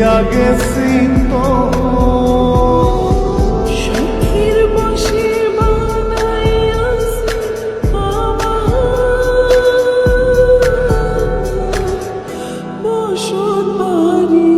হইয়া গেছি তো শখের বশে বানাইয়াছি আমার বসত বাড়ি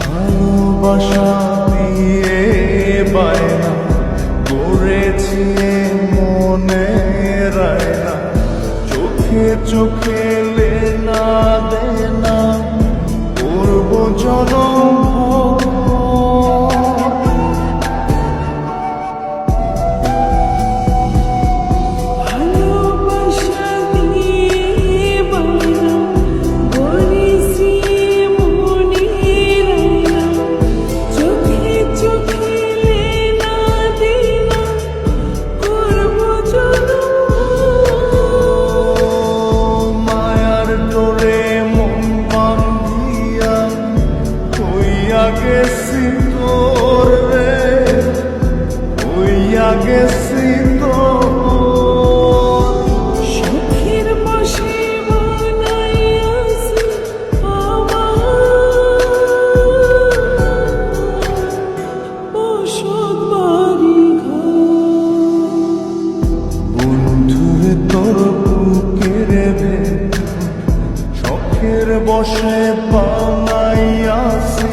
ভালোবাসা দিয়ে বায়না করেছি মনে রায়না চোখে চোখে লেনা দেনা পূর্ব জনম ভালোবাসা দিয়ে বানা করেছি মনের আয়না চোখে চোখে লেনা দেনা করব জনম মায়ার ডোরে মন বান্ধিয়া হইয়া গেছি তোর রে হইয়া গেছি তোর শখের বশে বানাইয়াছি আমার বসত বাড়ি বন্ধুরে তোর বুকের ভেতর শখের বশে বানাইয়াছি